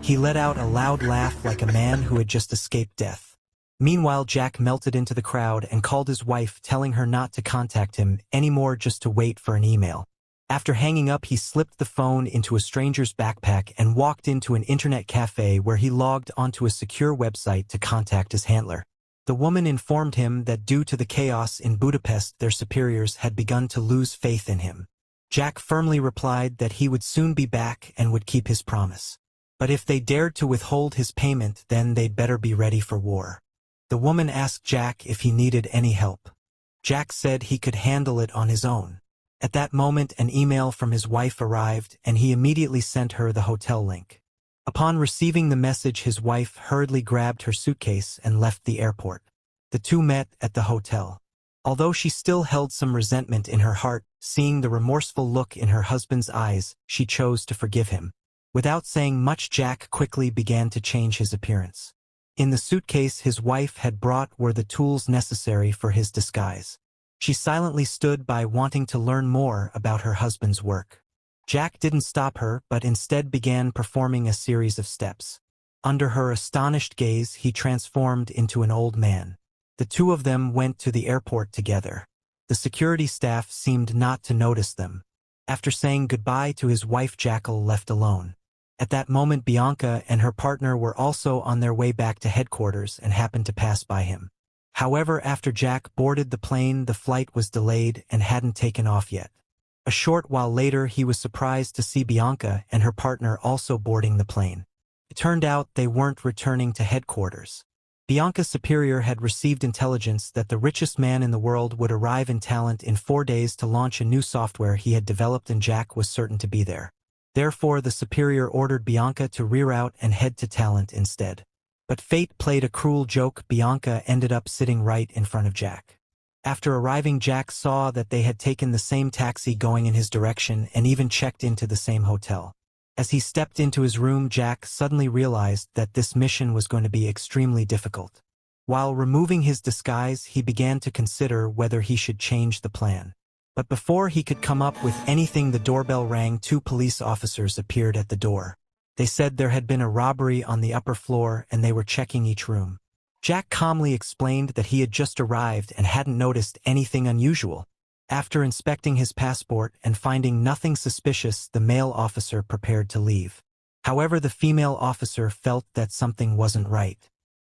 He let out a loud laugh like a man who had just escaped death. Meanwhile, Jack melted into the crowd and called his wife, telling her not to contact him anymore, just to wait for an email. After hanging up, he slipped the phone into a stranger's backpack and walked into an internet cafe where he logged onto a secure website to contact his handler. The woman informed him that due to the chaos in Budapest, their superiors had begun to lose faith in him. Jack firmly replied that he would soon be back and would keep his promise. But if they dared to withhold his payment, then they'd better be ready for war. The woman asked Jack if he needed any help. Jack said he could handle it on his own. At that moment, an email from his wife arrived, and he immediately sent her the hotel link. Upon receiving the message, his wife hurriedly grabbed her suitcase and left the airport. The two met at the hotel. Although she still held some resentment in her heart, seeing the remorseful look in her husband's eyes, she chose to forgive him. Without saying much, Jack quickly began to change his appearance. In the suitcase his wife had brought were the tools necessary for his disguise. She silently stood by, wanting to learn more about her husband's work. Jack didn't stop her, but instead began performing a series of steps. Under her astonished gaze, he transformed into an old man. The two of them went to the airport together. The security staff seemed not to notice them. After saying goodbye to his wife, Jackal left alone. At that moment, Bianca and her partner were also on their way back to headquarters and happened to pass by him. However, after Jack boarded the plane, the flight was delayed and hadn't taken off yet. A short while later, he was surprised to see Bianca and her partner also boarding the plane. It turned out they weren't returning to headquarters. Bianca's superior had received intelligence that the richest man in the world would arrive in Talent in 4 days to launch a new software he had developed, and Jack was certain to be there. Therefore, the superior ordered Bianca to reroute and head to Talent instead. But fate played a cruel joke. Bianca ended up sitting right in front of Jack. After arriving, Jack saw that they had taken the same taxi going in his direction and even checked into the same hotel. As he stepped into his room, Jack suddenly realized that this mission was going to be extremely difficult. While removing his disguise, he began to consider whether he should change the plan. But before he could come up with anything, the doorbell rang. 2 police officers appeared at the door. They said there had been a robbery on the upper floor and they were checking each room. Jack calmly explained that he had just arrived and hadn't noticed anything unusual. After inspecting his passport and finding nothing suspicious, the male officer prepared to leave. However, the female officer felt that something wasn't right.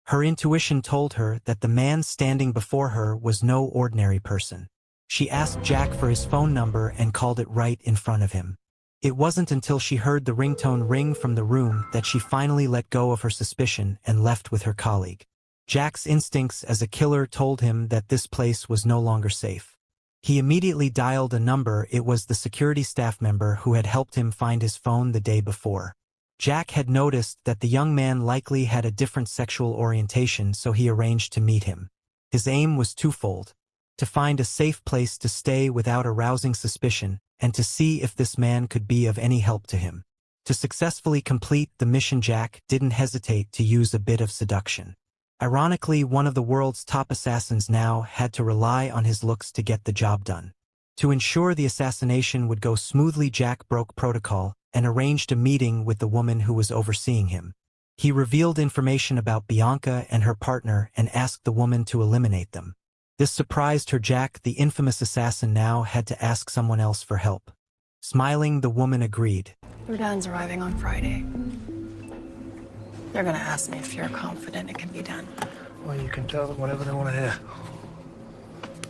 Her intuition told her that the man standing before her was no ordinary person. She asked Jack for his phone number and called it right in front of him. It wasn't until she heard the ringtone ring from the room that she finally let go of her suspicion and left with her colleague. Jack's instincts as a killer told him that this place was no longer safe. He immediately dialed a number. It was the security staff member who had helped him find his phone the day before. Jack had noticed that the young man likely had a different sexual orientation, so he arranged to meet him. His aim was twofold: to find a safe place to stay without arousing suspicion, and to see if this man could be of any help to him. To successfully complete the mission, Jack didn't hesitate to use a bit of seduction. Ironically, one of the world's top assassins now had to rely on his looks to get the job done. To ensure the assassination would go smoothly, Jack broke protocol and arranged a meeting with the woman who was overseeing him. He revealed information about Bianca and her partner and asked the woman to eliminate them. This surprised her. Jack, the infamous assassin, now had to ask someone else for help. Smiling, the woman agreed. Rudan's arriving on Friday. They're gonna ask me if you're confident it can be done. Well, you can tell them whatever they want to hear.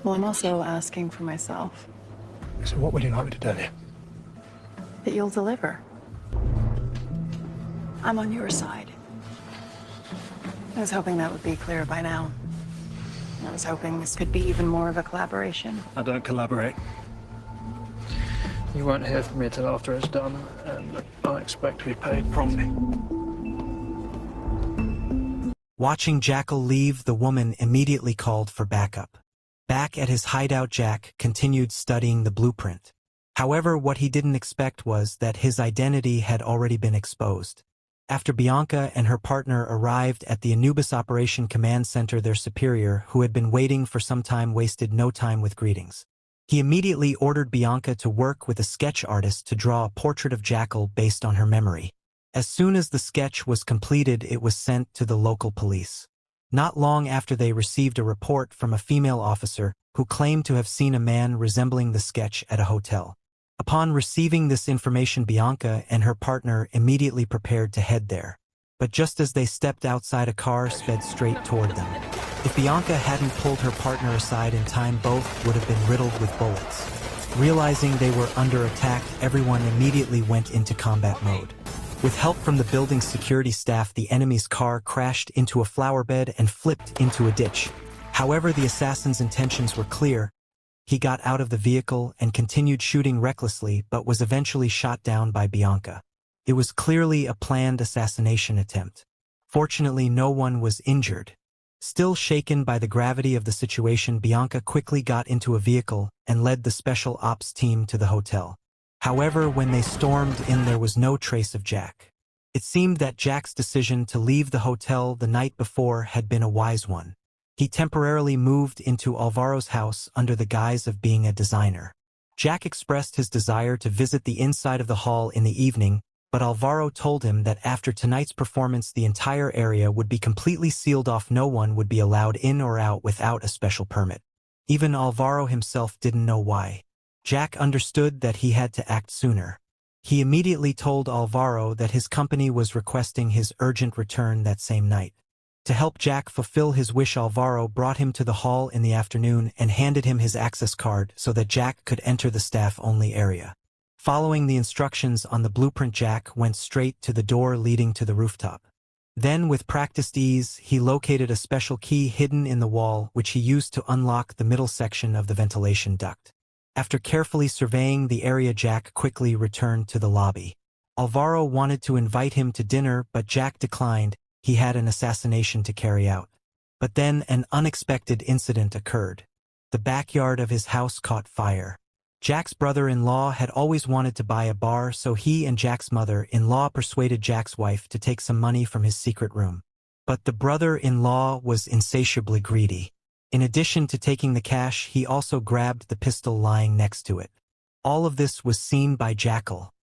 Well, I'm also asking for myself. So what would you like me to tell you? That you'll deliver. I'm on your side. I was hoping that would be clear by now. I was hoping this could be even more of a collaboration. I don't collaborate. You won't hear from me till after it's done, and I expect to be paid promptly. Watching Jackal leave, the woman immediately called for backup. Back at his hideout, Jack continued studying the blueprint. However, what he didn't expect was that his identity had already been exposed. After Bianca and her partner arrived at the Anubis Operation Command Center, their superior, who had been waiting for some time, wasted no time with greetings. He immediately ordered Bianca to work with a sketch artist to draw a portrait of Jackal based on her memory. As soon as the sketch was completed, it was sent to the local police. Not long after, they received a report from a female officer who claimed to have seen a man resembling the sketch at a hotel. Upon receiving this information, Bianca and her partner immediately prepared to head there. But just as they stepped outside, a car sped straight toward them. If Bianca hadn't pulled her partner aside in time, both would have been riddled with bullets. Realizing they were under attack, everyone immediately went into combat mode. With help from the building's security staff, the enemy's car crashed into a flower bed and flipped into a ditch. However, the assassin's intentions were clear. He got out of the vehicle and continued shooting recklessly, but was eventually shot down by Bianca. It was clearly a planned assassination attempt. Fortunately, no one was injured. Still shaken by the gravity of the situation, Bianca quickly got into a vehicle and led the special ops team to the hotel. However, when they stormed in, there was no trace of Jack. It seemed that Jack's decision to leave the hotel the night before had been a wise one. He temporarily moved into Alvaro's house under the guise of being a designer. Jack expressed his desire to visit the inside of the hall in the evening, but Alvaro told him that after tonight's performance, the entire area would be completely sealed off. No one would be allowed in or out without a special permit. Even Alvaro himself didn't know why. Jack understood that he had to act sooner. He immediately told Alvaro that his company was requesting his urgent return that same night. To help Jack fulfill his wish, Alvaro brought him to the hall in the afternoon and handed him his access card so that Jack could enter the staff-only area. Following the instructions on the blueprint, Jack went straight to the door leading to the rooftop. Then, with practiced ease, he located a special key hidden in the wall, which he used to unlock the middle section of the ventilation duct. After carefully surveying the area, Jack quickly returned to the lobby. Alvaro wanted to invite him to dinner, but Jack declined. He had an assassination to carry out. But then an unexpected incident occurred. The backyard of his house caught fire. Jack's brother-in-law had always wanted to buy a bar, so he and Jack's mother-in-law persuaded Jack's wife to take some money from his secret room. But the brother-in-law was insatiably greedy. In addition to taking the cash, he also grabbed the pistol lying next to it. All of this was seen by Jackal.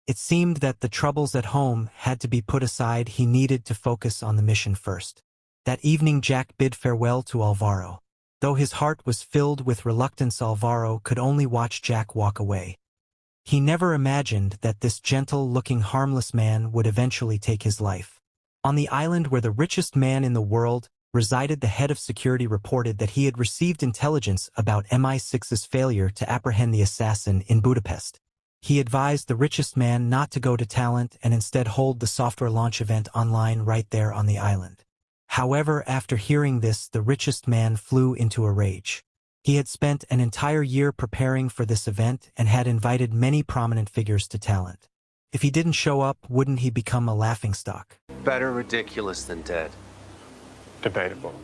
It seemed that the troubles at home had to be put aside. He needed to focus on the mission first. That evening, Jack bid farewell to Alvaro. Though his heart was filled with reluctance, Alvaro could only watch Jack walk away. He never imagined that this gentle-looking, harmless man would eventually take his life. On the island where the richest man in the world resided, the head of security reported that he had received intelligence about MI6's failure to apprehend the assassin in Budapest. He advised the richest man not to go to Talent and instead hold the software launch event online right there on the island. However, after hearing this, the richest man flew into a rage. He had spent an entire year preparing for this event and had invited many prominent figures to Talent. If he didn't show up, wouldn't he become a laughingstock? Better ridiculous than dead. Debatable.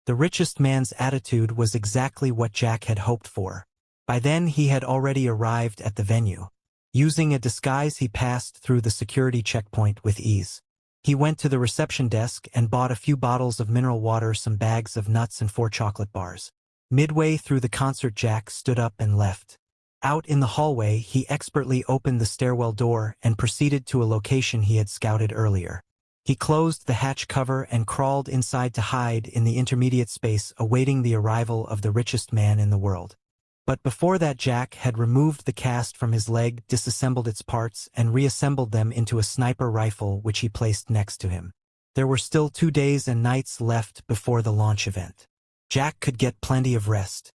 The richest man's attitude was exactly what Jack had hoped for. By then, he had already arrived at the venue. Using a disguise, he passed through the security checkpoint with ease. He went to the reception desk and bought a few bottles of mineral water, some bags of nuts, and 4 chocolate bars. Midway through the concert, Jack stood up and left. Out in the hallway, he expertly opened the stairwell door and proceeded to a location he had scouted earlier. He closed the hatch cover and crawled inside to hide in the intermediate space, awaiting the arrival of the richest man in the world. But before that, Jack had removed the cast from his leg, disassembled its parts, and reassembled them into a sniper rifle, which he placed next to him. There were still 2 days and nights left before the launch event. Jack could get plenty of rest.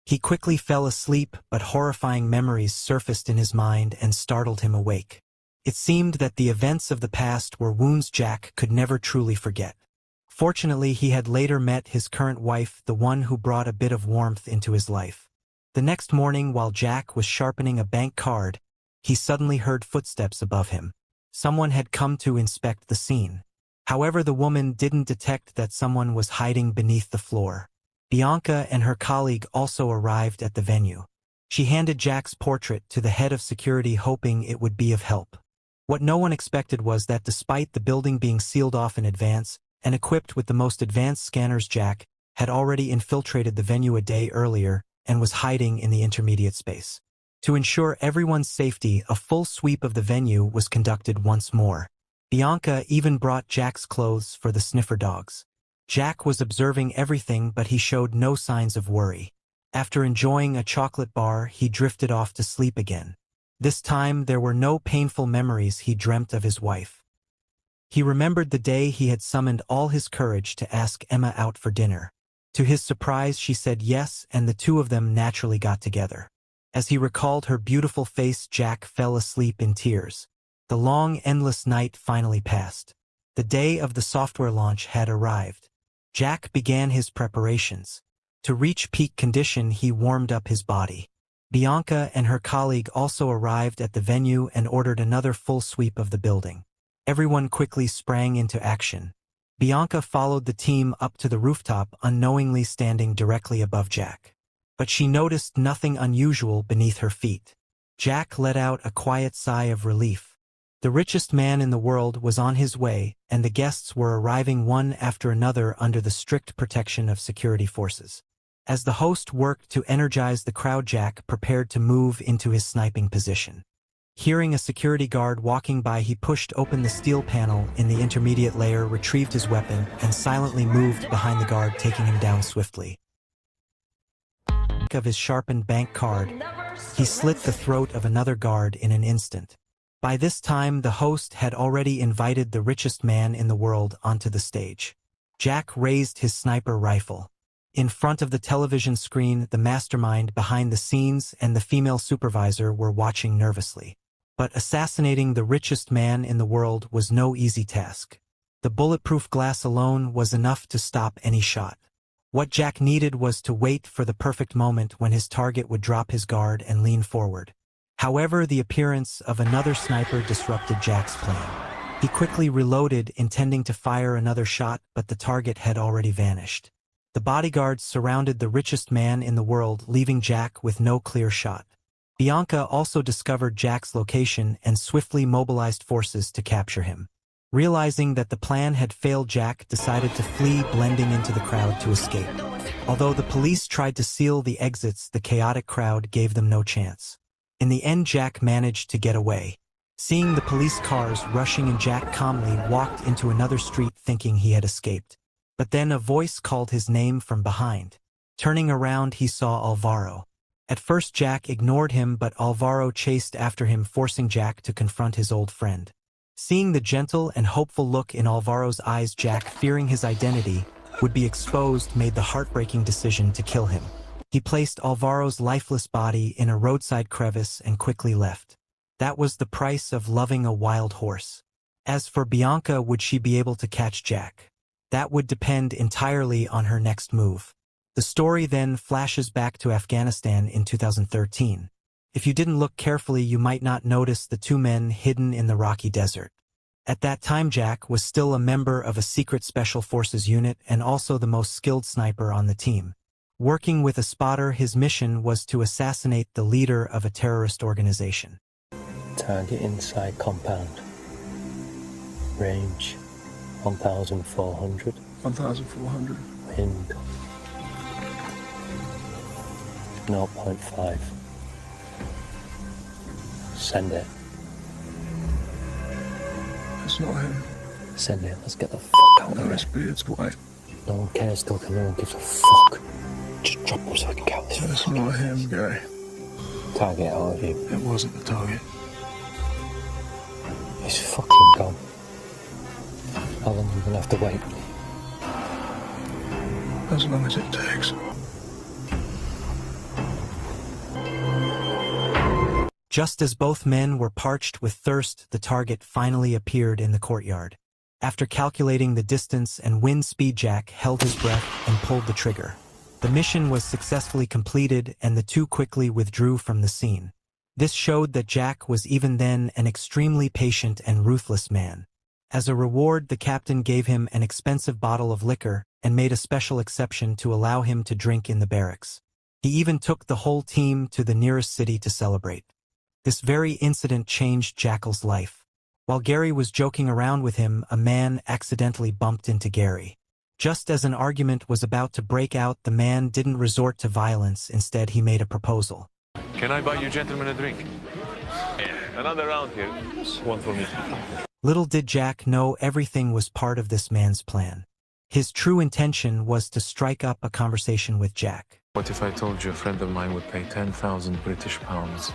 He quickly fell asleep, but horrifying memories surfaced in his mind and startled him awake. It seemed that the events of the past were wounds Jack could never truly forget. Fortunately, he had later met his current wife, the one who brought a bit of warmth into his life. The next morning, while Jack was sharpening a bank card, he suddenly heard footsteps above him. Someone had come to inspect the scene. However, the woman didn't detect that someone was hiding beneath the floor. Bianca and her colleague also arrived at the venue. She handed Jack's portrait to the head of security, hoping it would be of help. What no one expected was that despite the building being sealed off in advance and equipped with the most advanced scanners, Jack had already infiltrated the venue a day earlier and was hiding in the intermediate space. To ensure everyone's safety, a full sweep of the venue was conducted once more. Bianca even brought Jack's clothes for the sniffer dogs. Jack was observing everything, but he showed no signs of worry. After enjoying a chocolate bar, he drifted off to sleep again. This time, there were no painful memories. He dreamt of his wife. He remembered the day he had summoned all his courage to ask Emma out for dinner. To his surprise, she said yes, and the two of them naturally got together. As he recalled her beautiful face, Jack fell asleep in tears. The long, endless night finally passed. The day of the software launch had arrived. Jack began his preparations. To reach peak condition, he warmed up his body. Bianca and her colleague also arrived at the venue and ordered another full sweep of the building. Everyone quickly sprang into action. Bianca followed the team up to the rooftop, unknowingly standing directly above Jack. But she noticed nothing unusual beneath her feet. Jack let out a quiet sigh of relief. The richest man in the world was on his way, and the guests were arriving one after another under the strict protection of security forces. As the host worked to energize the crowd, Jack prepared to move into his sniping position. Hearing a security guard walking by, he pushed open the steel panel in the intermediate layer, retrieved his weapon, and silently moved behind the guard, taking him down swiftly. Of his sharpened bank card, he slit the throat of another guard in an instant. By this time, the host had already invited the richest man in the world onto the stage. Jack raised his sniper rifle. In front of the television screen, the mastermind behind the scenes and the female supervisor were watching nervously. But assassinating the richest man in the world was no easy task. The bulletproof glass alone was enough to stop any shot. What Jack needed was to wait for the perfect moment when his target would drop his guard and lean forward. However, the appearance of another sniper disrupted Jack's plan. He quickly reloaded, intending to fire another shot, but the target had already vanished. The bodyguards surrounded the richest man in the world, leaving Jack with no clear shot. Bianca also discovered Jack's location and swiftly mobilized forces to capture him. Realizing that the plan had failed, Jack decided to flee, blending into the crowd to escape. Although the police tried to seal the exits, the chaotic crowd gave them no chance. In the end, Jack managed to get away. Seeing the police cars rushing in, Jack calmly walked into another street, thinking he had escaped. But then a voice called his name from behind. Turning around, he saw Alvaro. At first, Jack ignored him, but Alvaro chased after him, forcing Jack to confront his old friend. Seeing the gentle and hopeful look in Alvaro's eyes, Jack, fearing his identity would be exposed, made the heartbreaking decision to kill him. He placed Alvaro's lifeless body in a roadside crevice and quickly left. That was the price of loving a wild horse. As for Bianca, would she be able to catch Jack? That would depend entirely on her next move. The story then flashes back to Afghanistan in 2013. If you didn't look carefully, you might not notice the two men hidden in the rocky desert. At that time, Jack was still a member of a secret special forces unit and also the most skilled sniper on the team. Working with a spotter, his mission was to assassinate the leader of a terrorist organization. Target inside compound. Range 1,400. 1,400. Wind 0.5. Send it. It's not him. Send it. Let's get the fuck out of No, here. his beard's white. No one cares, Doug, and no one gives a fuck. Just drop him so we can count this. It's not him, guy. Target out of you. It wasn't the target. He's fucking gone. How long are we gonna have to wait? As long as it takes. Just as both men were parched with thirst, the target finally appeared in the courtyard. After calculating the distance and wind speed, Jack held his breath and pulled the trigger. The mission was successfully completed and the two quickly withdrew from the scene. This showed that Jack was even then an extremely patient and ruthless man. As a reward, the captain gave him an expensive bottle of liquor and made a special exception to allow him to drink in the barracks. He even took the whole team to the nearest city to celebrate. This very incident changed Jackal's life. While Gary was joking around with him, a man accidentally bumped into Gary. Just as an argument was about to break out, the man didn't resort to violence. Instead, he made a proposal. Can I buy you gentlemen a drink? Yeah, another round here. One for me. Little did Jack know everything was part of this man's plan. His true intention was to strike up a conversation with Jack. What if I told you a friend of mine would pay 10,000 British pounds,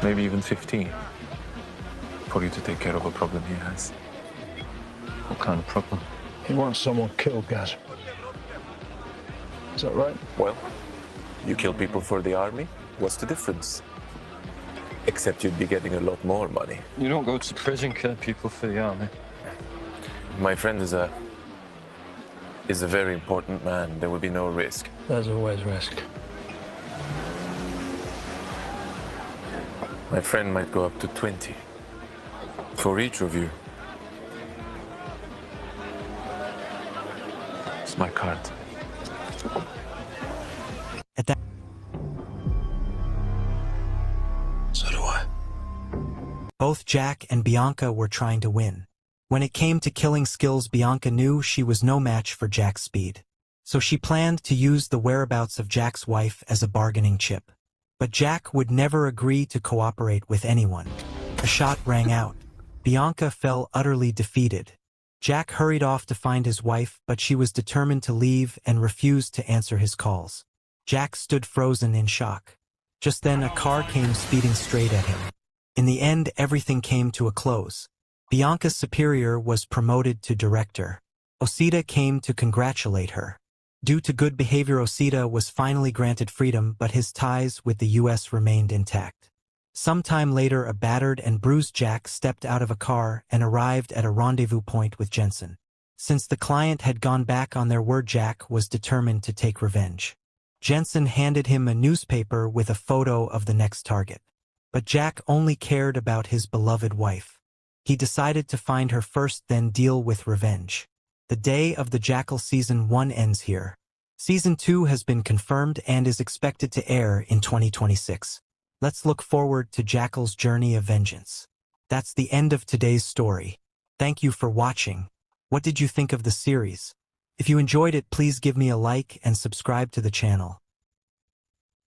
maybe even 15, for you to take care of a problem he has? What kind of problem? He wants someone killed, Gaz. Is that right? Well, you kill people for the army, what's the difference? Except you'd be getting a lot more money. You don't go to prison killing people for the army. My friend is a very important man. There will be no risk. There's always risk. My friend might go up to 20 for each of you. It's my card. At that, So do I. both Jack and Bianca were trying to win. When it came to killing skills, Bianca knew she was no match for Jack's speed. So she planned to use the whereabouts of Jack's wife as a bargaining chip. But Jack would never agree to cooperate with anyone. A shot rang out. Bianca fell utterly defeated. Jack hurried off to find his wife, but she was determined to leave and refused to answer his calls. Jack stood frozen in shock. Just then, a car came speeding straight at him. In the end, everything came to a close. Bianca's superior was promoted to director. Osita came to congratulate her. Due to good behavior, Osita was finally granted freedom, but his ties with the U.S. remained intact. Sometime later, a battered and bruised Jack stepped out of a car and arrived at a rendezvous point with Jensen. Since the client had gone back on their word, Jack was determined to take revenge. Jensen handed him a newspaper with a photo of the next target. But Jack only cared about his beloved wife. He decided to find her first, then deal with revenge. The day of the Jackal Season 1 ends here. Season 2 has been confirmed and is expected to air in 2026. Let's look forward to Jackal's journey of vengeance. That's the end of today's story. Thank you for watching. What did you think of the series? If you enjoyed it, please give me a like and subscribe to the channel.